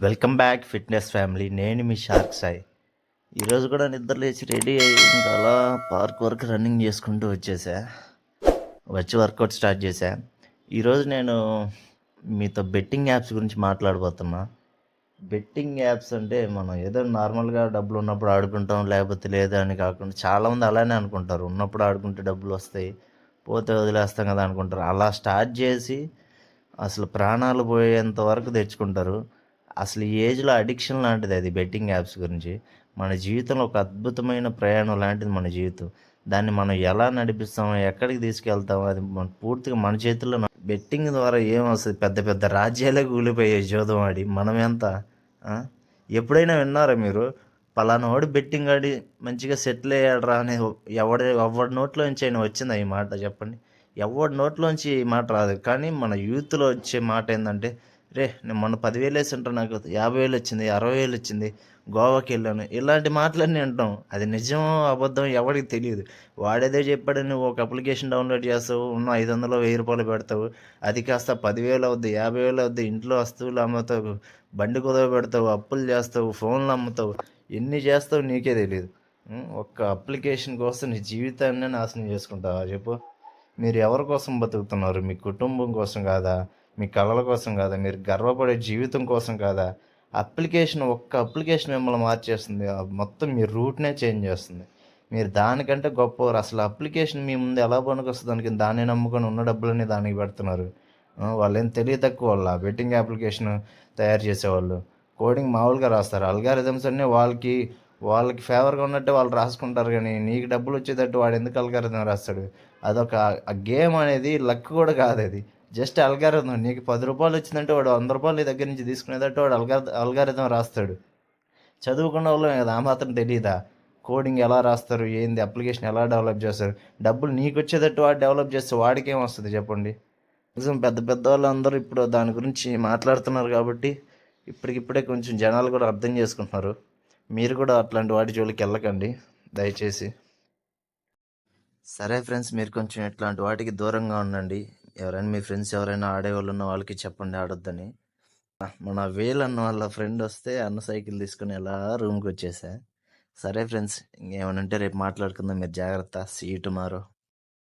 Welcome back fitness family. నేను మీ shark Sai. ఈరోజు కూడా నిద్ర లేచి రెడీ అయ్యి ఇంకా అలా పార్క్ వరకు రన్నింగ్ చేసుకుంటూ వచ్చి వర్కౌట్ స్టార్ట్ చేశా. ఈరోజు నేను మీతో బెట్టింగ్ యాప్స్ గురించి మాట్లాడబోతున్నా. బెట్టింగ్ యాప్స్ అంటే మనం ఏదో నార్మల్గా డబ్బులు ఉన్నప్పుడు ఆడుకుంటాం, లేకపోతే లేదా అని కాకుండా చాలామంది అలానే అనుకుంటారు. ఉన్నప్పుడు ఆడుకుంటే డబ్బులు వస్తాయి, పోతే వదిలేస్తాం కదా అనుకుంటారు. అలా స్టార్ట్ చేసి అసలు ప్రాణాలు పోయేంత వరకు తెచ్చుకుంటారు. అసలు ఈ ఏజ్‌లో అడిక్షన్ లాంటిది అది బెట్టింగ్ యాప్స్ గురించి. మన జీవితంలో ఒక అద్భుతమైన ప్రయాణం లాంటిది మన జీవితం. దాన్ని మనం ఎలా నడిపిస్తామో, ఎక్కడికి తీసుకెళ్తామో అది పూర్తిగా మన చేతుల్లో బెట్టింగ్ ద్వారా ఏమొస్తది, పెద్ద పెద్ద రాజ్యాలే కూలిపోయాయి జూదం ఆడి. మనం ఎంత ఆ! ఎప్పుడైనా విన్నారా మీరు? పలానోడు బెట్టింగ్ ఆడి మంచిగా సెటిల్ అయ్యాడురా అని ఎవ్వడి నోట్లోంచైనా వచ్చిందా ఈ మాట చెప్పండి? ఎవ్వడి నోట్లోంచి ఈ మాట రాదు. కానీ మన యూత్‌లో వచ్చే మాట ఏందంటే, నేను మొన్న 10,000 ఏసిండ్రా నాకు 50,000 వచ్చింది, 60,000 వచ్చింది, గోవాకెళ్ళాను. ఇలాంటి మాటలన్నీ వింటాం. అది నిజమో, అబద్ధమో ఎవడికి తెలీదు. వాడేదో చెప్పాడని నువ్వు ఒక అప్లికేషన్ డౌన్‌లోడ్ చేస్తావు. ఉన్న 500, 1000 పెడతావు. అది కాస్త 10,000 అవుద్ది, 50,000 అవుద్ది. ఇంట్లో వస్తువులు అమ్ముతావు, బండి కుదవబెడతావు, అప్పులు చేస్తావు, ఫోన్లు అమ్ముతావు. ఎన్ని చేస్తావో నీకే తెలీదు. ఒక్క అప్లికేషన్ కోసం నీ జీవితాన్నే నాశనం చేసుకుంటావా చెప్పు? మీరు ఎవరి కోసం బతుకుతున్నారు? మీ కుటుంబం కోసం కాదా? మీ కలల కోసం కాదా? మీరు గర్వపడే జీవితం కోసం కాదా? ఒక్క అప్లికేషన్ మిమ్మల్ని మార్చేస్తుంది. మొత్తం మీ రూట్‌నే చేంజ్ చేస్తుంది. మీరు దానికంటే గొప్పవారు. అసలు అప్లికేషన్ మీ ముందు ఎలా పనికొస్తది అనుకుని దాన్నే నమ్ముకొని ఉన్న డబ్బులన్నీ దానికి పెడుతున్నారు. వాళ్ళేం తెలివి తక్కువోళ్ళా? బెట్టింగ్ అప్లికేషన్ తయారు చేసేవాళ్ళు. కోడింగ్ మామూలుగా రాస్తారు. అల్గారిథమ్స్ అన్నీ వాళ్ళకి ఫేవర్‌గా ఉన్నట్టే వాళ్ళు రాసుకుంటారు గానీ, నీకు డబ్బులొచ్చేటట్టు వాడెందుకు అల్గారిథం రాస్తాడు? అదొక ఆ గేమ్ అనేది లక్ కూడా కాదది. Just algorithm. నీకు రూ. 10 వచ్చిందంటే వాడు రూ. 100 నీ దగ్గర నుంచి తీసుకునేటట్టు వాడు అల్గారిథం రాస్తాడు. చదువుకున్నోళ్ళమే కదా! ఆ మాత్రం తెలీదా? కోడింగ్ ఎలా రాస్తారు? ఏంది? అప్లికేషన్ ఎలా డెవలప్ చేస్తారు? డబ్బులు నీకొచ్చేటట్టు వాడు డెవలప్ చేస్తే వాడికేమొస్తది చెప్పండి? నిజం పెద్ద పెద్దోళ్ళందరూ ఇప్పుడు దాని గురించి మాట్లాడుతున్నారు కాబట్టి, ఇప్పటికిప్పుడే కొంచెం జనాలు కూడా అర్థం చేసుకుంటున్నారు. మీరు కూడా అట్లాంటి వాటి జోలికెళ్ళకండి దయచేసి. సరే ఫ్రెండ్స్, మీరు కొంచెం ఇట్లాంటి వాటికి దూరంగా ఉండండి. మీ ఫ్రెండ్స్ ఎవరైనా ఆడేవాళ్ళు ఉన్న వాళ్ళకి చెప్పండి ఆడొద్దని. మన వేల్ అన్న వాళ్ళ ఫ్రెండ్ వస్తే అన్న సైకిల్ తీసుకుని ఎలా రూమ్కి వచ్చేసా. సరే ఫ్రెండ్స్, ఇంకేమైనా ఉంటే రేపు మాట్లాడుకుందాం. మీరు జాగ్రత్త. See you tomorrow.